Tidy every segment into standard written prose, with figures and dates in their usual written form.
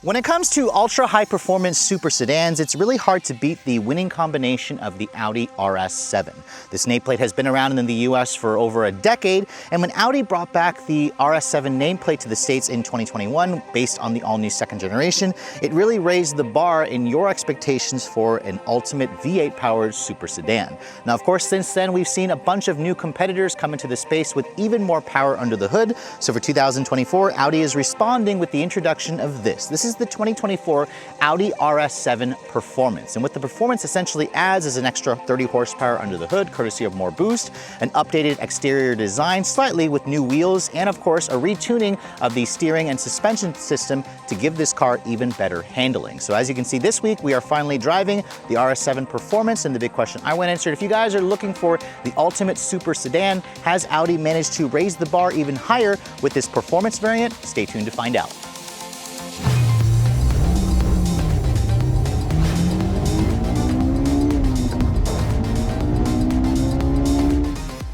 When it comes to ultra high performance super sedans, it's really hard to beat the winning combination of the Audi RS7. This nameplate has been around in the US for over a decade, and when Audi brought back the RS7 nameplate to the States in 2021, based on the all-new second generation, it really raised the bar in your expectations for an ultimate V8 powered super sedan. Now, of course, since then, we've seen a bunch of new competitors come into the space with even more power under the hood. So for 2024, Audi is responding with the introduction of this. This is the 2024 Audi RS7 Performance. And what the Performance essentially adds is an extra 30 horsepower under the hood, courtesy of more boost, an updated exterior design, slightly with new wheels, and of course, a retuning of the steering and suspension system to give this car even better handling. So as you can see this week, we are finally driving the RS7 Performance, and the big question I want answered, if you guys are looking for the ultimate super sedan, has Audi managed to raise the bar even higher with this Performance variant? Stay tuned to find out.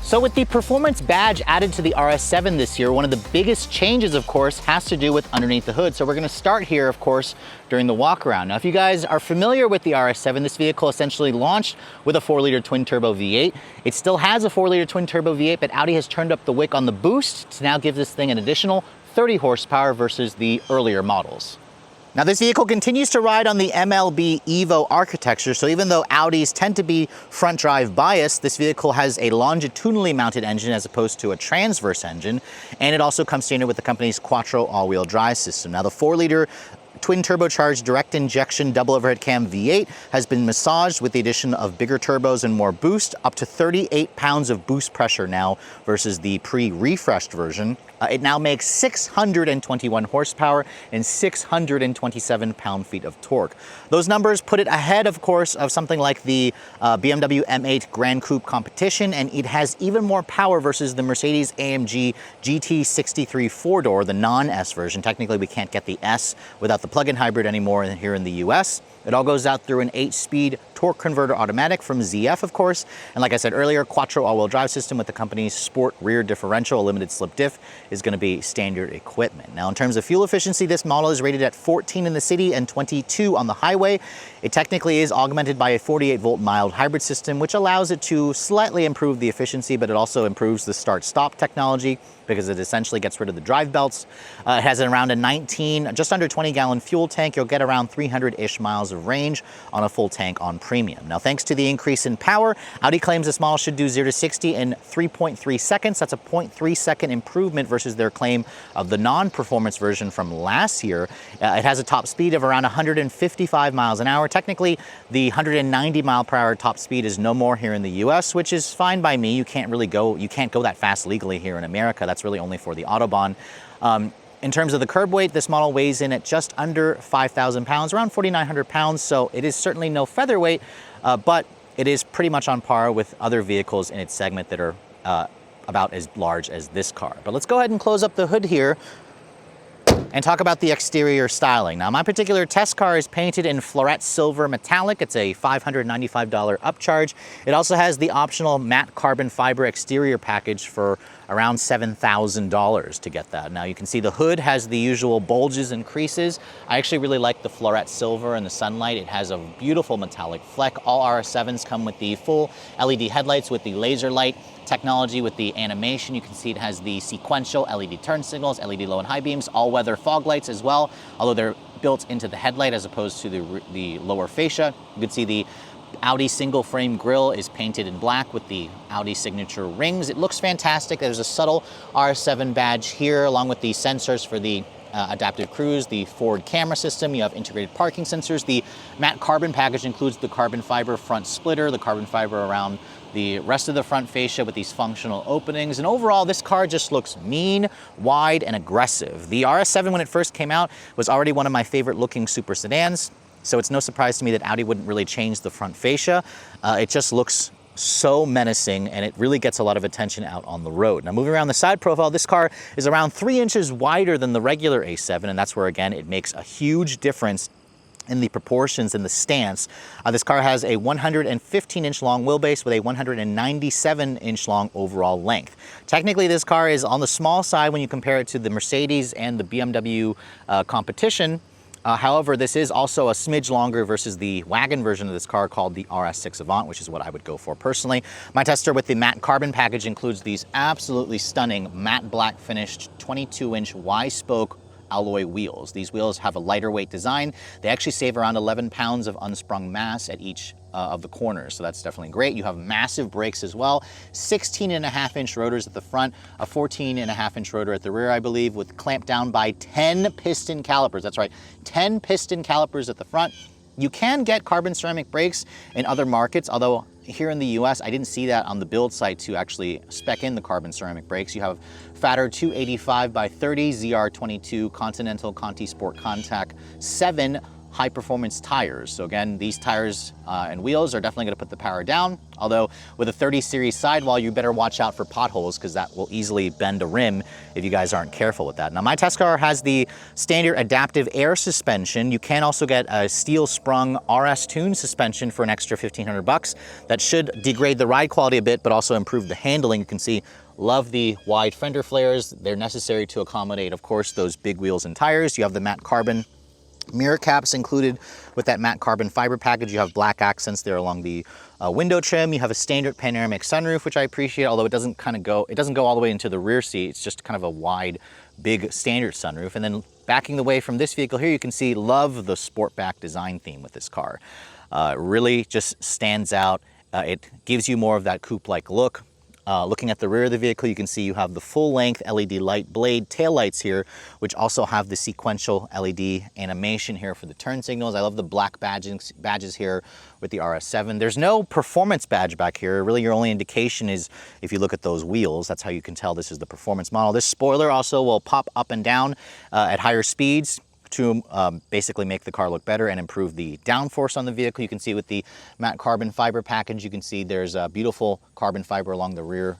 So with the Performance badge added to the RS7 this year, one of the biggest changes, of course, has to do with underneath the hood. So we're gonna start here, of course, during the walk around. Now, if you guys are familiar with the RS7, this vehicle essentially launched with a 4-liter twin-turbo V8. It still has a 4-liter twin-turbo V8, but Audi has turned up the wick on the boost to now give this thing an additional 30 horsepower versus the earlier models. Now, this vehicle continues to ride on the MLB Evo architecture, so even though Audis tend to be front drive biased, this vehicle has a longitudinally mounted engine as opposed to a transverse engine, and it also comes standard with the company's Quattro all-wheel drive system. Now, the 4-liter twin turbocharged direct injection double overhead cam V8 has been massaged with the addition of bigger turbos and more boost, up to 38 pounds of boost pressure now versus the pre-refreshed version. It now makes 621 horsepower and 627 pound-feet of torque. Those numbers put it ahead, of course, of something like the BMW M8 Grand Coupe competition, and it has even more power versus the Mercedes-AMG GT63 four-door, the non-S version. Technically, we can't get the S without the plug-in hybrid anymore here in the US. It all goes out through an 8-speed torque converter automatic from ZF, of course. And like I said earlier, Quattro all-wheel drive system with the company's sport rear differential, a limited slip diff, is going to be standard equipment. Now, in terms of fuel efficiency, this model is rated at 14 in the city and 22 on the highway. It technically is augmented by a 48-volt mild hybrid system, which allows it to slightly improve the efficiency, but it also improves the start-stop technology because it essentially gets rid of the drive belts. It has around a just under 20-gallon fuel tank. You'll get around 300-ish miles of range on a full tank on premium. Now, thanks to the increase in power, Audi claims this model should do 0 to 60 in 3.3 seconds. That's a 0.3-second improvement versus their claim of the non-performance version from last year. It has a top speed of around 155 miles an hour. Technically, the 190 mile per hour top speed is no more here in the US, which is fine by me. You can't go that fast legally here in America. That's really only for the Autobahn. In terms of the curb weight, this model weighs in at just under 5,000 pounds, around 4,900 pounds, so it is certainly no featherweight, but it is pretty much on par with other vehicles in its segment that are about as large as this car. But let's go ahead and close up the hood here and talk about the exterior styling. Now, my particular test car is painted in Floret Silver Metallic. It's a $595 upcharge. It also has the optional matte carbon fiber exterior package for around $7,000 to get that. Now, you can see the hood has the usual bulges and creases. I actually really like the Floret Silver in the sunlight. It has a beautiful metallic fleck. All RS7s come with the full LED headlights with the laser light technology with the animation. You can see it has the sequential LED turn signals, LED low and high beams, all-weather fog lights as well, although they're built into the headlight as opposed to the lower fascia. You can see the Audi single frame grille is painted in black with the Audi signature rings. It looks fantastic. There's a subtle RS7 badge here along with the sensors for the adaptive cruise, the forward camera system. You have integrated parking sensors. The matte carbon package includes the carbon fiber front splitter, the carbon fiber around the rest of the front fascia with these functional openings. And overall, this car just looks mean, wide, and aggressive. The RS7, when it first came out, was already one of my favorite looking super sedans. So it's no surprise to me that Audi wouldn't really change the front fascia. It just looks so menacing, and it really gets a lot of attention out on the road. Now, moving around the side profile, this car is around 3 inches wider than the regular A7, and that's where, again, it makes a huge difference in the proportions and the stance. This car has a 115-inch long wheelbase with a 197-inch long overall length. Technically, this car is on the small side when you compare it to the Mercedes and the BMW competition. However, this is also a smidge longer versus the wagon version of this car called the RS6 Avant, which is what I would go for personally. My tester with the matte carbon package includes these absolutely stunning matte black finished 22-inch Y-spoke alloy wheels. These wheels have a lighter weight design. They actually save around 11 pounds of unsprung mass at each of the corners, so that's definitely great. You have massive brakes as well, 16.5-inch rotors at the front, a 14.5-inch rotor at the rear, I believe, with clamped down by 10 piston calipers. That's right, 10 piston calipers at the front. You can get carbon ceramic brakes in other markets, although here in the US, I didn't see that on the build site to actually spec in the carbon ceramic brakes. You have fatter 285 by 30 ZR22 Continental Conti Sport Contact 7 high-performance tires. So again, these tires and wheels are definitely going to put the power down, although with a 30 series sidewall, you better watch out for potholes because that will easily bend a rim if you guys aren't careful with that. Now, my test car has the standard adaptive air suspension. You can also get a steel-sprung RS Tune suspension for an extra 1,500 bucks. That should degrade the ride quality a bit, but also improve the handling. You can see, love the wide fender flares. They're necessary to accommodate, of course, those big wheels and tires. You have the matte carbon mirror caps included with that matte carbon fiber package. You have black accents there along the window trim. You have a standard panoramic sunroof, which I appreciate, although it doesn't go all the way into the rear seat. It's just kind of a wide, big standard sunroof. And then backing away from this vehicle here, you can see, love the Sportback design theme with this car. It really just stands out. It gives you more of that coupe-like look. Looking at the rear of the vehicle, you can see you have the full-length LED light blade taillights here, which also have the sequential LED animation here for the turn signals. I love the black badges here with the RS7. There's no performance badge back here. Really, your only indication is if you look at those wheels. That's how you can tell this is the performance model. This spoiler also will pop up and down at higher speeds to basically make the car look better and improve the downforce on the vehicle. You can see with the matte carbon fiber package, you can see there's a beautiful carbon fiber along the rear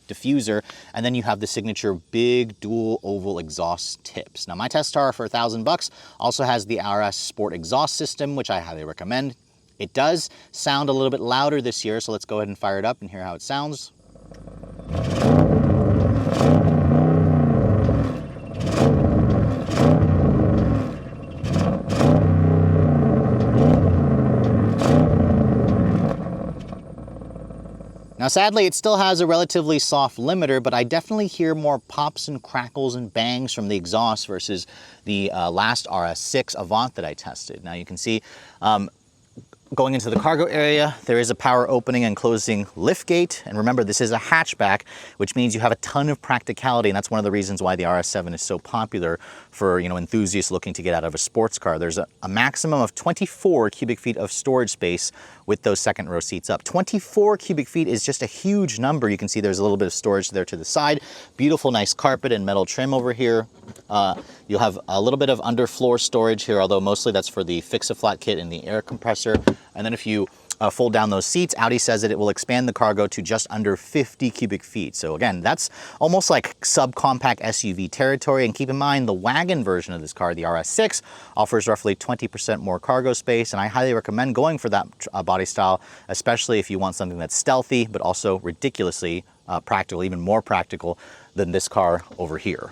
diffuser, and then you have the signature big dual oval exhaust tips. Now, my test car for 1,000 bucks also has the RS Sport exhaust system, which I highly recommend. It does sound a little bit louder this year, so let's go ahead and fire it up and hear how it sounds. Now, sadly, it still has a relatively soft limiter, but I definitely hear more pops and crackles and bangs from the exhaust versus the last RS6 Avant that I tested. Now, you can see going into the cargo area, there is a power opening and closing lift gate. And remember, this is a hatchback, which means you have a ton of practicality. And that's one of the reasons why the RS7 is so popular for, enthusiasts looking to get out of a sports car. There's a maximum of 24 cubic feet of storage space with those second row seats up. 24 cubic feet is just a huge number. You can see there's a little bit of storage there to the side. Beautiful, nice carpet and metal trim over here. You'll have a little bit of underfloor storage here, although mostly that's for the fix-a-flat kit and the air compressor. And then if you fold down those seats, Audi says that it will expand the cargo to just under 50 cubic feet. So again, that's almost like subcompact SUV territory. And keep in mind, the wagon version of this car, the RS6, offers roughly 20% more cargo space. And I highly recommend going for that body style, especially if you want something that's stealthy, but also ridiculously practical, even more practical than this car over here.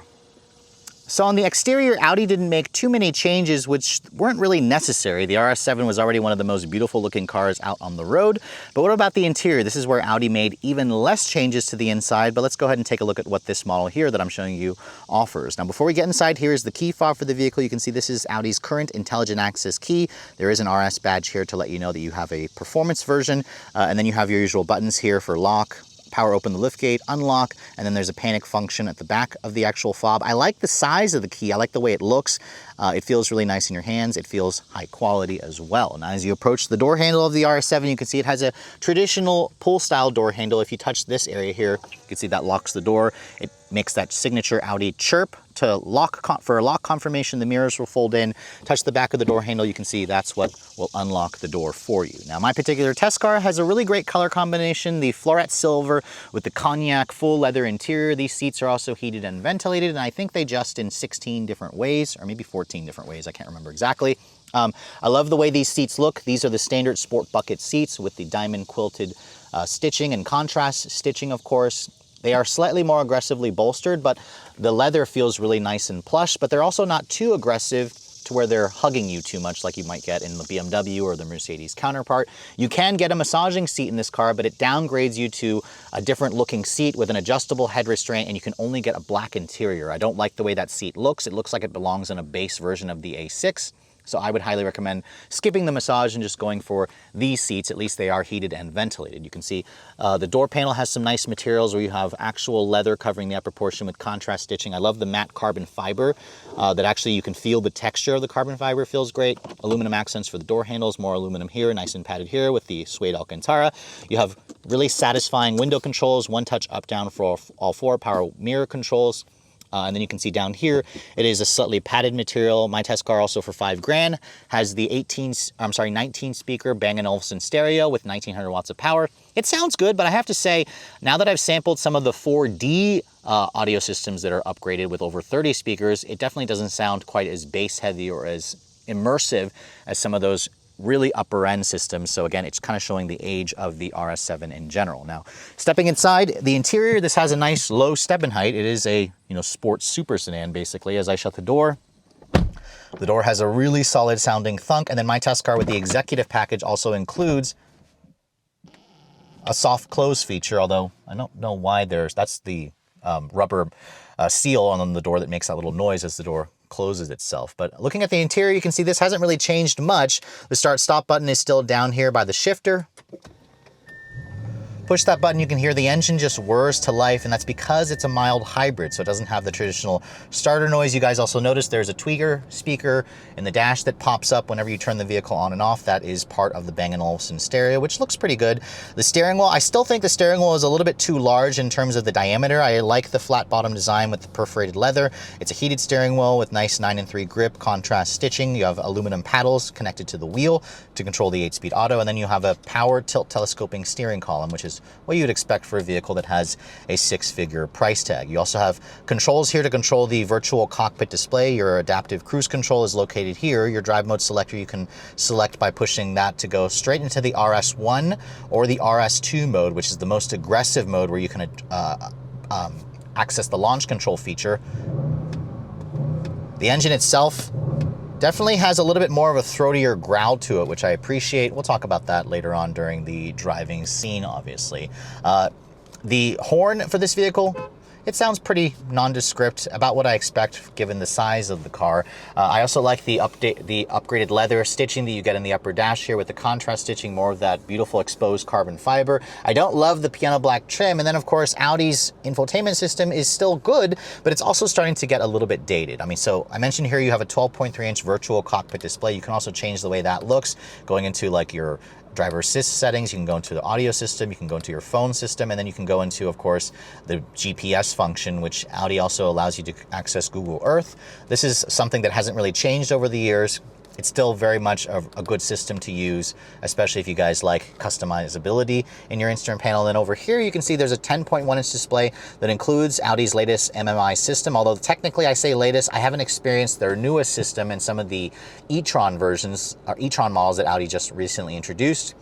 So on the exterior, Audi didn't make too many changes, which weren't really necessary. The RS7 was already one of the most beautiful looking cars out on the road. But what about the interior? This is where Audi made even less changes to the inside, but let's go ahead and take a look at what this model here that I'm showing you offers. Now, before we get inside, here is the key fob for the vehicle. You can see this is Audi's current intelligent access key. There is an RS badge here to let you know that you have a performance version, and then you have your usual buttons here for lock, power open the liftgate, unlock, and then there's a panic function at the back of the actual fob. I like the size of the key. I like the way it looks. It feels really nice in your hands. It feels high quality as well. Now, as you approach the door handle of the RS7, you can see it has a traditional pull style door handle. If you touch this area here, you can see that locks the door. It makes that signature Audi chirp. To lock, for lock confirmation, the mirrors will fold in. Touch the back of the door handle, you can see that's what will unlock the door for you. Now, my particular test car has a really great color combination, the floret silver with the cognac full leather interior. These seats are also heated and ventilated, and I think they adjust in 16 different ways, or maybe 14 different ways, I can't remember exactly. I love the way these seats look. These are the standard sport bucket seats with the diamond quilted stitching and contrast stitching, of course. They are slightly more aggressively bolstered, but the leather feels really nice and plush, but they're also not too aggressive to where they're hugging you too much like you might get in the BMW or the Mercedes counterpart. You can get a massaging seat in this car, but it downgrades you to a different looking seat with an adjustable head restraint, and you can only get a black interior. I don't like the way that seat looks. It looks like it belongs in a base version of the A6. So I would highly recommend skipping the massage and just going for these seats. At least they are heated and ventilated. You can see the door panel has some nice materials where you have actual leather covering the upper portion with contrast stitching. I love the matte carbon fiber that actually you can feel the texture of the carbon fiber. Feels great. Aluminum accents for the door handles, more aluminum here, nice and padded here with the suede Alcantara. You have really satisfying window controls, one touch up down for all four, power mirror controls. And then you can see down here, it is a slightly padded material. My test car also for $5,000 has the 19 speaker Bang & Olufsen stereo with 1900 watts of power. It sounds good, but I have to say, now that I've sampled some of the 4D audio systems that are upgraded with over 30 speakers, it definitely doesn't sound quite as bass heavy or as immersive as some of those really upper end systems. So again, it's kind of showing the age of the RS7 in general. Now, stepping inside the interior, this has a nice low step-in height. It is a, sports super sedan basically. As I shut the door has a really solid sounding thunk. And then my test car with the executive package also includes a soft close feature, although I don't know why that's the rubber seal on the door that makes that little noise as the door closes itself. But looking at the interior, you can see this hasn't really changed much. The start stop button is still down here by the shifter. Push that button, you can hear the engine just whirs to life, and that's because it's a mild hybrid, so it doesn't have the traditional starter noise. You guys also notice there's a tweeter speaker in the dash that pops up whenever you turn the vehicle on and off. That is part of the Bang & Olufsen stereo, which looks pretty good. The steering wheel, I still think the steering wheel is a little bit too large in terms of the diameter. I like the flat bottom design with the perforated leather. It's a heated steering wheel with nice 9-3 grip, contrast stitching. You have aluminum paddles connected to the wheel to control the 8-speed auto, and then you have a power tilt telescoping steering column, which is what you'd expect for a vehicle that has a 6-figure price tag. You also have controls here to control the virtual cockpit display. Your adaptive cruise control is located here. Your drive mode selector you can select by pushing that to go straight into the RS1 or the RS2 mode, which is the most aggressive mode where you can access the launch control feature. The engine itself definitely has a little bit more of a throatier growl to it, which I appreciate. We'll talk about that later on during the driving scene, obviously. The horn for this vehicle, it sounds pretty nondescript, about what I expect given the size of the car. I also like the upgraded leather stitching that you get in the upper dash here with the contrast stitching, more of that beautiful exposed carbon fiber. I don't love the piano black trim, and then of course Audi's infotainment system is still good, but it's also starting to get a little bit dated. So I mentioned here you have a 12.3-inch virtual cockpit display. You can also change the way that looks, going into like your driver assist settings. You can go into the audio system, you can go into your phone system, and then you can go into, of course, the GPS function, which Audi also allows you to access Google Earth. This is something that hasn't really changed over the years. It's still very much a good system to use, especially if you guys like customizability in your instrument panel. And over here, you can see there's a 10.1-inch display that includes Audi's latest MMI system. Although technically I say latest, I haven't experienced their newest system in some of the e-tron versions, or e-tron models that Audi just recently introduced.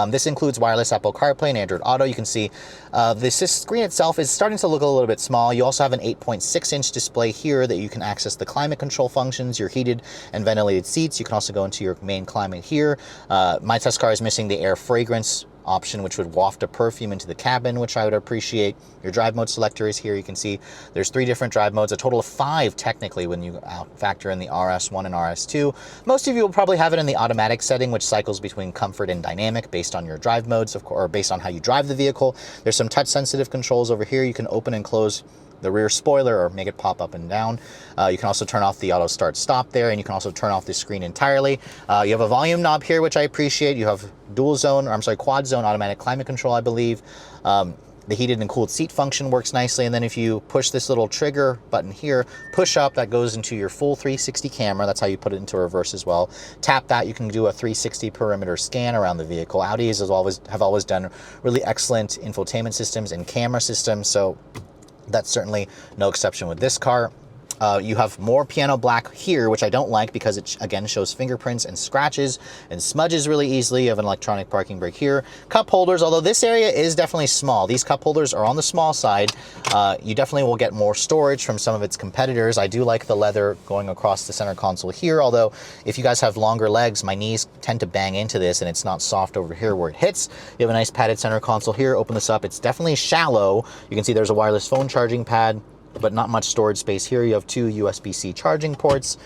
This includes wireless Apple CarPlay and Android Auto. You can see the screen itself is starting to look a little bit small. You also have an 8.6-inch display here that you can access the climate control functions, your heated and ventilated seats. You can also go into your main climate here. My test car is missing the air fragrance option, which would waft a perfume into the cabin, which I would appreciate. Your drive mode selector is here. You can see there's 3 different drive modes, a total of 5 technically when you factor in the RS1 and RS2. Most of you will probably have it in the automatic setting, which cycles between comfort and dynamic based on your drive modes, of course, or based on how you drive the vehicle. There's some touch sensitive controls over here. You can open and close the rear spoiler or make it pop up and down. You can also turn off the auto start stop there, and you can also turn off the screen entirely. You have a volume knob here, which I appreciate. You have quad zone automatic climate control, I believe. The heated and cooled seat function works nicely. And then if you push this little trigger button here, push up, that goes into your full 360 camera. That's how you put it into reverse as well. Tap that, you can do a 360 perimeter scan around the vehicle. Audis have always done really excellent infotainment systems and camera systems, so that's certainly no exception with this car. You have more piano black here, which I don't like because it, again, shows fingerprints and scratches and smudges really easily. You have an electronic parking brake here. Cup holders, although this area is definitely small. These cup holders are on the small side. You definitely will get more storage from some of its competitors. I do like the leather going across the center console here, although if you guys have longer legs, my knees tend to bang into this and it's not soft over here where it hits. You have a nice padded center console here. Open this up. It's definitely shallow. You can see there's a wireless phone charging pad, but not much storage space here. You have 2 USB-C charging ports.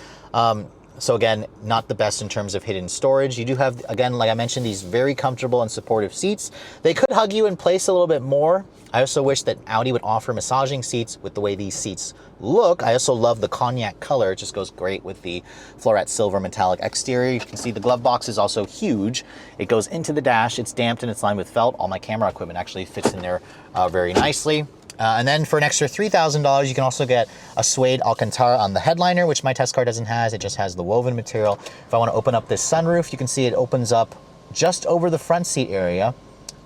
So again, not the best in terms of hidden storage. You do have, again, like I mentioned, these very comfortable and supportive seats. They could hug you in place a little bit more. I also wish that Audi would offer massaging seats with the way these seats look. I also love the cognac color. It just goes great with the fluorescent silver metallic exterior. You can see the glove box is also huge. It goes into the dash. It's damped and it's lined with felt. All my camera equipment actually fits in there very nicely. And then for an extra $3,000, you can also get a suede Alcantara on the headliner, which my test car doesn't have. It just has the woven material. If I want to open up this sunroof, you can see it opens up just over the front seat area.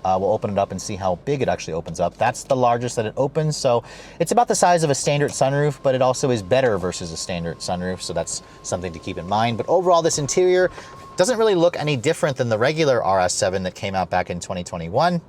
We'll open it up and see how big it actually opens up. That's the largest that it opens. So it's about the size of a standard sunroof, but it also is better versus a standard sunroof. So that's something to keep in mind. But overall, this interior doesn't really look any different than the regular RS7 that came out back in 2021.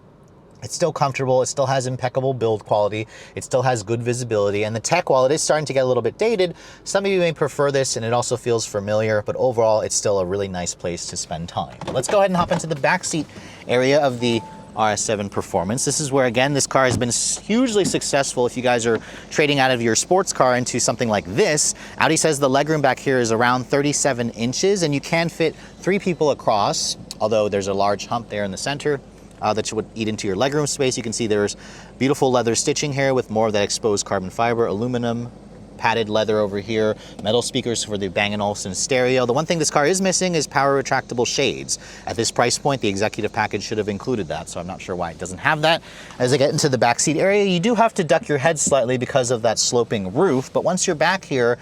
It's still comfortable, it still has impeccable build quality, it still has good visibility, and the tech, while it is starting to get a little bit dated, some of you may prefer this and it also feels familiar, but overall it's still a really nice place to spend time. Let's go ahead and hop into the backseat area of the RS7 Performance. This is where, again, this car has been hugely successful if you guys are trading out of your sports car into something like this. Audi says the legroom back here is around 37 inches and you can fit 3 people across, although there's a large hump there in the center. That would eat into your legroom space. You can see there's beautiful leather stitching here with more of that exposed carbon fiber, aluminum, padded leather over here, metal speakers for the Bang & Olufsen stereo. The one thing this car is missing is power retractable shades. At this price point, the executive package should have included that, so I'm not sure why it doesn't have that. As I get into the backseat area, you do have to duck your head slightly because of that sloping roof, but once you're back here,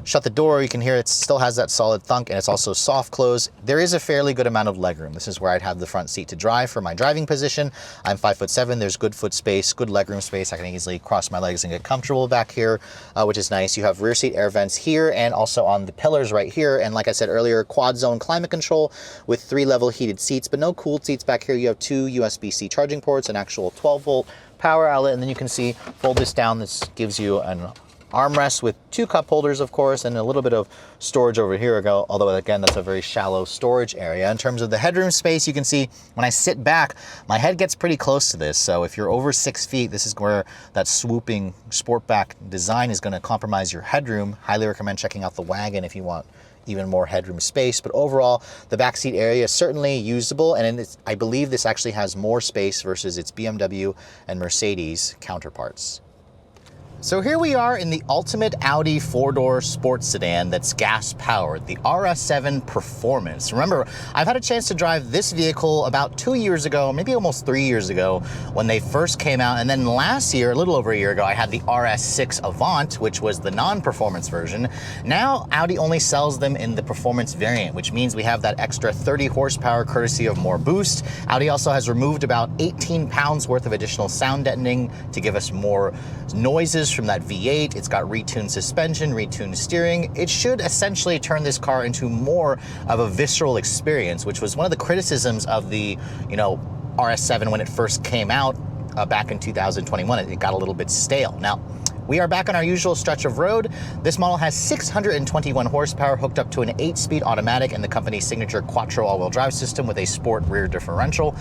shut the door, you can hear it still has that solid thunk and it's also soft close. There is a fairly good amount of legroom. This is where I'd have the front seat to drive for my driving position. I'm 5'7", there's good foot space, good legroom space. I can easily cross my legs and get comfortable back here, which is nice. You have rear seat air vents here and also on the pillars right here. And like I said earlier, quad zone climate control with 3 level heated seats, but no cooled seats back here. You have 2 USB-C charging ports, an actual 12-volt power outlet, and then you can see, fold this down, this gives you an armrest with 2 cup holders, of course, and a little bit of storage over here, although again, that's a very shallow storage area. In terms of the headroom space, you can see when I sit back, my head gets pretty close to this. So if you're over 6 feet, this is where that swooping sportback design is going to compromise your headroom. Highly recommend checking out the wagon if you want even more headroom space. But overall, the backseat area is certainly usable, and I believe this actually has more space versus its BMW and Mercedes counterparts. So here we are in the ultimate Audi 4-door sports sedan that's gas-powered, the RS7 Performance. Remember, I've had a chance to drive this vehicle about 2 years ago, maybe almost 3 years ago, when they first came out. And then last year, a little over a year ago, I had the RS6 Avant, which was the non-performance version. Now, Audi only sells them in the performance variant, which means we have that extra 30 horsepower courtesy of more boost. Audi also has removed about 18 pounds worth of additional sound deadening to give us more noises from that V8. It's got retuned suspension, retuned steering. It should essentially turn this car into more of a visceral experience, which was one of the criticisms of the, RS7 when it first came out back in 2021. It got a little bit stale. Now, we are back on our usual stretch of road. This model has 621 horsepower hooked up to an 8-speed automatic and the company's signature Quattro all-wheel drive system with a sport rear differential.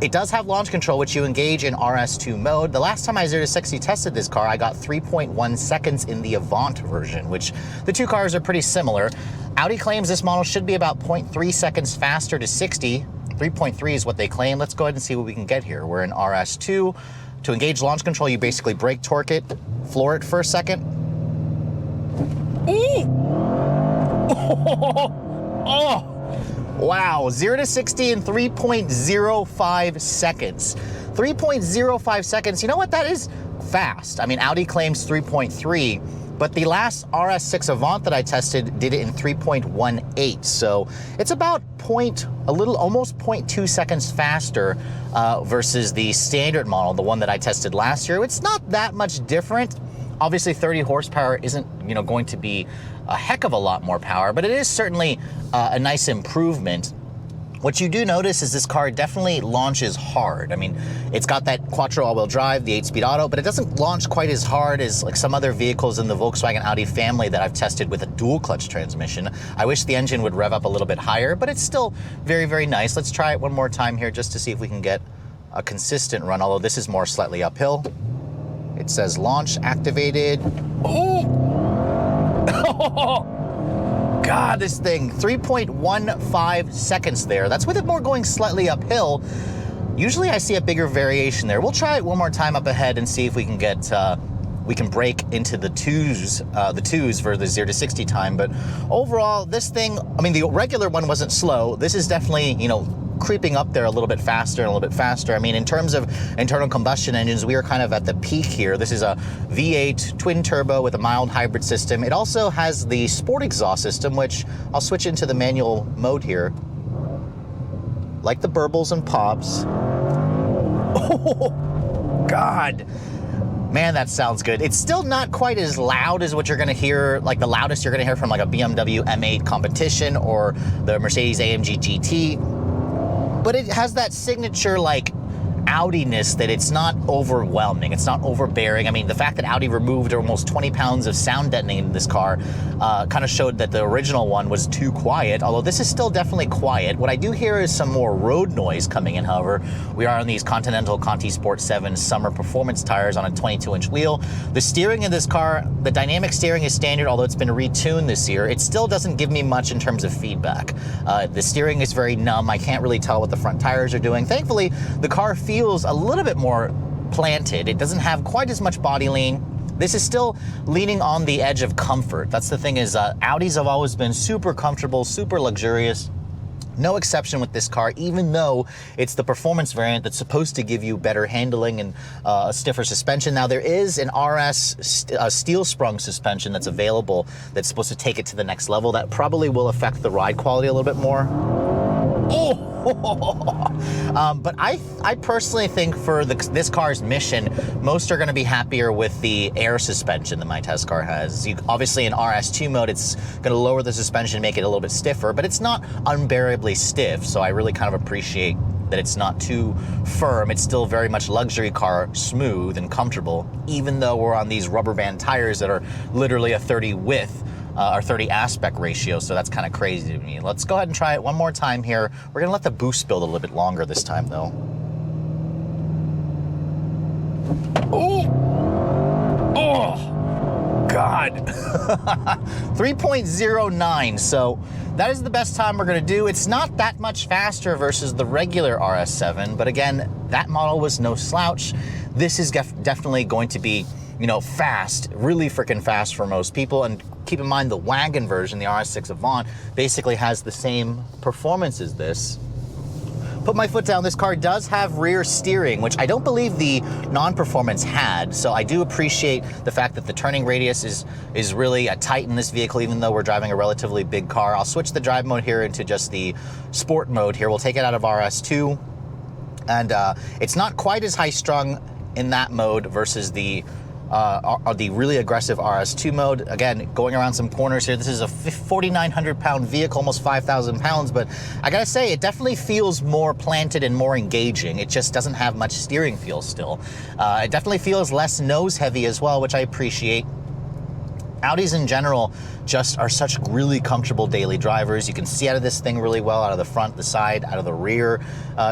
It does have launch control, which you engage in RS2 mode. The last time I 0 to 60 tested this car, I got 3.1 seconds in the Avant version, which the 2 cars are pretty similar. Audi claims this model should be about 0.3 seconds faster to 60. 3.3 is what they claim. Let's go ahead and see what we can get here. We're in RS2. To engage launch control, you basically brake torque it, floor it for a second. Ooh! Oh! Wow, 0 to 60 in 3.05 seconds. 3.05 seconds, you know what, that is fast. I mean, Audi claims 3.3, but the last RS6 Avant that I tested did it in 3.18. So it's about almost 0.2 seconds faster versus the standard model, the one that I tested last year. It's not that much different. Obviously 30 horsepower isn't, you know, going to be a heck of a lot more power, but it is certainly a nice improvement. What you do notice is this car definitely launches hard. I mean, it's got that quattro all-wheel drive, the 8-speed auto, but it doesn't launch quite as hard as like some other vehicles in the Volkswagen Audi family that I've tested with a dual clutch transmission. I wish the engine would rev up a little bit higher, but it's still very, very nice. Let's try it one more time here just to see if we can get a consistent run, although this is more slightly uphill. It says launch activated. Oh! God, this thing, 3.15 seconds there. That's with it more going slightly uphill. Usually I see a bigger variation there. We'll try it one more time up ahead and see if we can get, we can break into the twos for the 0 to 60 time. But overall, this thing, I mean, the regular one wasn't slow. This is definitely, you know, creeping up there a little bit faster and a little bit faster. I mean, in terms of internal combustion engines, we are kind of at the peak here. This is a V8 twin turbo with a mild hybrid system. It also has the sport exhaust system, which I'll switch into the manual mode here. Like the burbles and pops. Oh, God. Man, that sounds good. It's still not quite as loud as what you're gonna hear, like the loudest you're gonna hear from like a BMW M8 competition or the Mercedes AMG GT. But it has that signature like Audi-ness that it's not overwhelming, it's not overbearing. I mean, the fact that Audi removed almost 20 pounds of sound deadening in this car kind of showed that the original one was too quiet, although this is still definitely quiet. What I do hear is some more road noise coming in, however. We are on these Continental Conti Sport 7 summer performance tires on a 22-inch wheel. The steering in this car, the dynamic steering is standard, although it's been retuned this year. It still doesn't give me much in terms of feedback. The steering is very numb. I can't really tell what the front tires are doing. Thankfully, the car feels a little bit more planted. It doesn't have quite as much body lean. This is still leaning on the edge of comfort. That's the thing is, Audis have always been super comfortable, super luxurious. No exception with this car, even though it's the performance variant that's supposed to give you better handling and a stiffer suspension. Now, there is an RS steel sprung suspension that's available that's supposed to take it to the next level. That probably will affect the ride quality a little bit more. Oh! But I personally think for this car's mission, most are going to be happier with the air suspension that my test car has. Obviously in RS2 mode, it's going to lower the suspension, make it a little bit stiffer, but it's not unbearably stiff. So I really kind of appreciate that it's not too firm. It's still very much luxury car, smooth and comfortable, even though we're on these rubber band tires that are literally a 30 width. Or 30 aspect ratio, so that's kind of crazy to me. Let's go ahead and try it one more time here. We're gonna let the boost build a little bit longer this time though. Oh! Oh! God! 3.09, so that is the best time we're gonna do. It's not that much faster versus the regular RS7, but again, that model was no slouch. This is definitely going to be, you know, fast, really freaking fast for most people. And keep in mind the wagon version, the RS6 Avant, basically has the same performance as this. Put my foot down, this car does have rear steering, which I don't believe the non-performance had, so I do appreciate the fact that the turning radius is really tight in this vehicle, even though we're driving a relatively big car. I'll switch the drive mode here into just the sport mode here. We'll take it out of RS2, and it's not quite as high-strung in that mode versus the really aggressive RS2 mode. Again, going around some corners here, this is a 4,900 pound vehicle, almost 5,000 pounds, but I gotta say, it definitely feels more planted and more engaging. It just doesn't have much steering feel still. It definitely feels less nose heavy as well, which I appreciate. Audis in general just are such really comfortable daily drivers. You can see out of this thing really well, out of the front, the side, out of the rear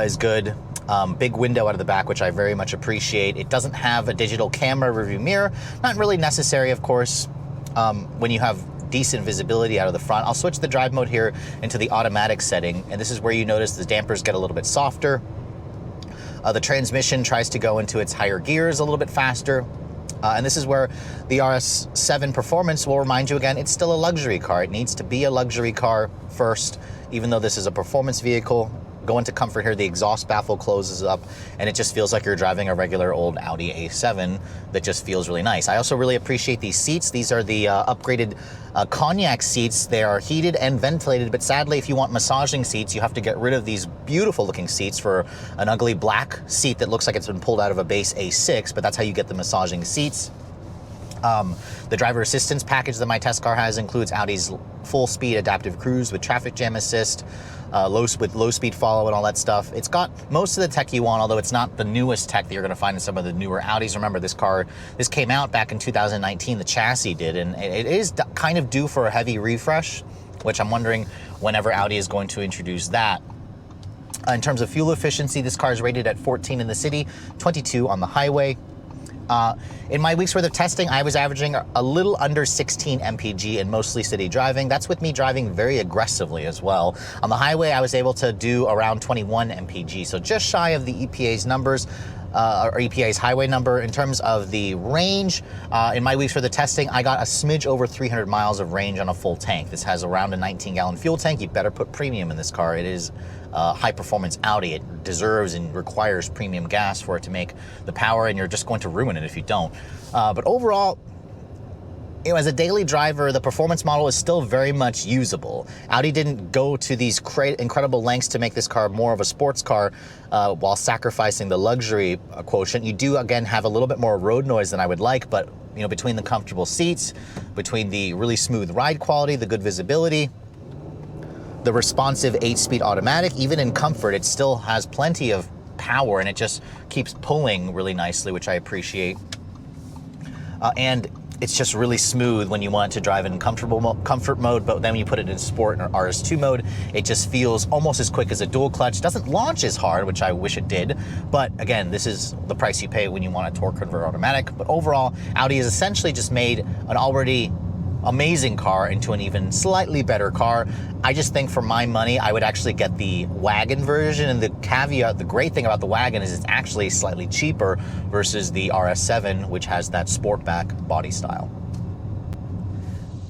is good. Big window out of the back, which I very much appreciate. It doesn't have a digital camera rearview mirror. Not really necessary, of course, when you have decent visibility out of the front. I'll switch the drive mode here into the automatic setting, and this is where you notice the dampers get a little bit softer. The transmission tries to go into its higher gears a little bit faster. And this is where the RS7 Performance will remind you again, it's still a luxury car. It needs to be a luxury car first, even though this is a performance vehicle. Go into comfort here, the exhaust baffle closes up, and it just feels like you're driving a regular old Audi A7 that just feels really nice. I also really appreciate these seats. These are the upgraded cognac seats. They are heated and ventilated, but sadly, if you want massaging seats, you have to get rid of these beautiful looking seats for an ugly black seat that looks like it's been pulled out of a base A6, but that's how you get the massaging seats. The driver assistance package that my test car has includes Audi's full-speed adaptive cruise with traffic jam assist, low-speed follow and all that stuff. It's got most of the tech you want, although it's not the newest tech that you're going to find in some of the newer Audis. Remember, this came out back in 2019, the chassis did, and it is kind of due for a heavy refresh, which I'm wondering whenever Audi is going to introduce that. In terms of fuel efficiency, this car is rated at 14 in the city, 22 on the highway. In my week's worth of testing, I was averaging a little under 16 mpg in mostly city driving. That's with me driving very aggressively as well. On the highway, I was able to do around 21 mpg, so just shy of the EPA's numbers, or EPA's highway number. In terms of the range, in my weeks for the testing, I got a smidge over 300 miles of range on a full tank. This has around a 19-gallon fuel tank. You better put premium in this car. It is high-performance Audi. It deserves and requires premium gas for it to make the power, and you're just going to ruin it if you don't. But overall, as a daily driver, the performance model is still very much usable. Audi didn't go to these incredible lengths to make this car more of a sports car while sacrificing the luxury quotient. You do, again, have a little bit more road noise than I would like, but between the comfortable seats, between the really smooth ride quality, the good visibility, the responsive 8-speed automatic, even in comfort, it still has plenty of power, and it just keeps pulling really nicely, which I appreciate. And it's just really smooth when you want to drive in comfort mode, but then when you put it in sport or RS2 mode, it just feels almost as quick as a dual clutch. Doesn't launch as hard, which I wish it did, but again, this is the price you pay when you want a torque converter automatic. But overall, Audi has essentially just made an already amazing car into an even slightly better car. I just think for my money, I would actually get the wagon version, and the caveat, the great thing about the wagon is it's actually slightly cheaper versus the RS7, which has that sportback body style.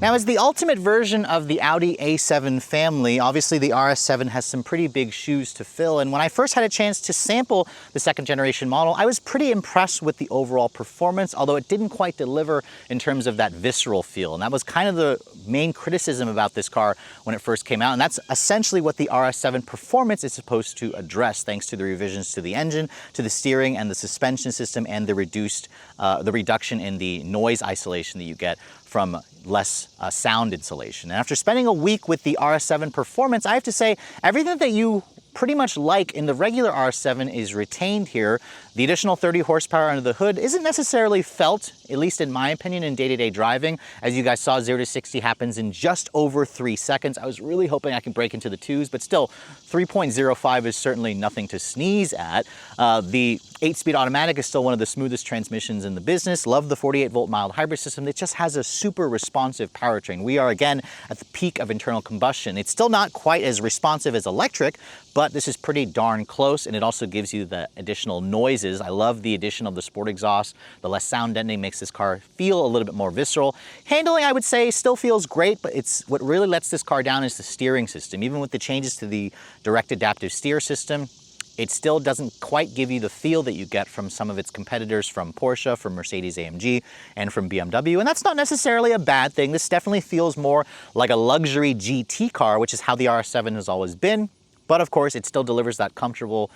Now, as the ultimate version of the Audi A7 family, obviously the RS7 has some pretty big shoes to fill, and when I first had a chance to sample the second generation model, I was pretty impressed with the overall performance, although it didn't quite deliver in terms of that visceral feel, and that was kind of the main criticism about this car when it first came out, and that's essentially what the RS7 Performance is supposed to address, thanks to the revisions to the engine, to the steering and the suspension system, and the reduction in the noise isolation that you get from less sound insulation. And after spending a week with the RS7 Performance, I have to say everything that you pretty much like in the regular RS7 is retained here. The additional 30 horsepower under the hood isn't necessarily felt, at least in my opinion, in day-to-day driving. As you guys saw, 0 to 60 happens in just over 3 seconds. I was really hoping I could break into the 2s, but still, 3.05 is certainly nothing to sneeze at. The 8-speed automatic is still one of the smoothest transmissions in the business. Love the 48-volt mild hybrid system. It just has a super responsive powertrain. We are, again, at the peak of internal combustion. It's still not quite as responsive as electric, but this is pretty darn close, and it also gives you the additional noises. I love the addition of the sport exhaust. The less sound deadening makes this car feel a little bit more visceral. Handling, I would say, still feels great, but what really lets this car down is the steering system. Even with the changes to the direct adaptive steer system, it still doesn't quite give you the feel that you get from some of its competitors, from Porsche, from Mercedes-AMG, and from BMW. And that's not necessarily a bad thing. This definitely feels more like a luxury GT car, which is how the RS7 has always been. But of course, it still delivers that comfortable,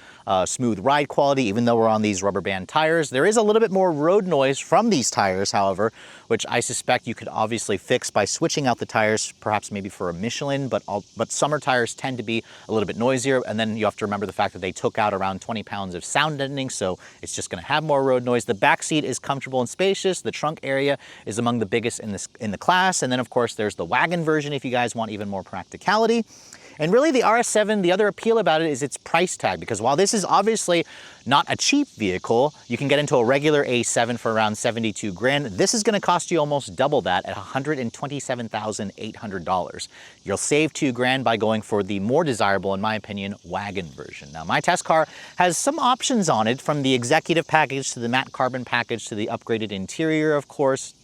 smooth ride quality, even though we're on these rubber band tires. There is a little bit more road noise from these tires, however, which I suspect you could obviously fix by switching out the tires, perhaps maybe for a Michelin, but summer tires tend to be a little bit noisier. And then you have to remember the fact that they took out around 20 pounds of sound deadening, so it's just gonna have more road noise. The back seat is comfortable and spacious. The trunk area is among the biggest in the class. And then of course, there's the wagon version if you guys want even more practicality. And really the RS7, the other appeal about it is its price tag, because while this is obviously not a cheap vehicle, you can get into a regular A7 for around 72 grand. This is gonna cost you almost double that at $127,800. You'll save 2 grand by going for the more desirable, in my opinion, wagon version. Now, my test car has some options on it, from the executive package to the matte carbon package to the upgraded interior, of course.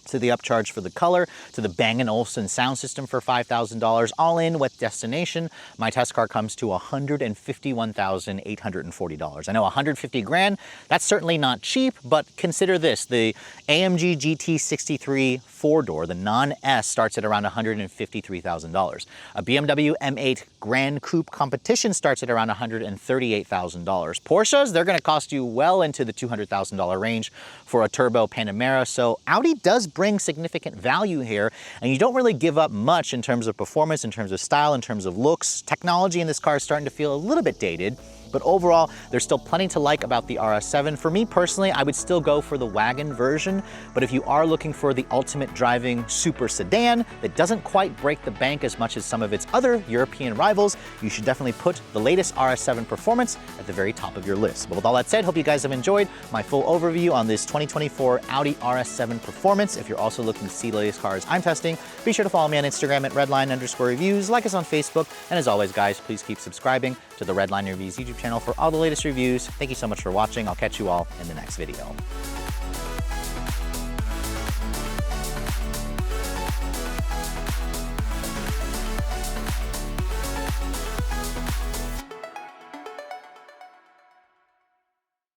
to the upcharge for the color, to the Bang & Olufsen sound system for $5,000, all in with destination, my test car comes to $151,840. I know 150 grand, that's certainly not cheap, but consider this, the AMG GT63 4-door, the non-S, starts at around $153,000. A BMW M8 Grand Coupe Competition starts at around $138,000. Porsches, they're gonna cost you well into the $200,000 range for a turbo Panamera, so Audi does bring significant value here, and you don't really give up much in terms of performance, in terms of style, in terms of looks. Technology in this car is starting to feel a little bit dated, but overall, there's still plenty to like about the RS7. For me personally, I would still go for the wagon version, but if you are looking for the ultimate driving super sedan that doesn't quite break the bank as much as some of its other European rivals, you should definitely put the latest RS7 Performance at the very top of your list. But with all that said, hope you guys have enjoyed my full overview on this 2024 Audi RS7 Performance. If you're also looking to see the latest cars I'm testing, be sure to follow me on Instagram at redline_reviews, like us on Facebook, and as always, guys, please keep subscribing to the Redline Reviews YouTube channel for all the latest reviews. Thank you so much for watching. I'll catch you all in the next video.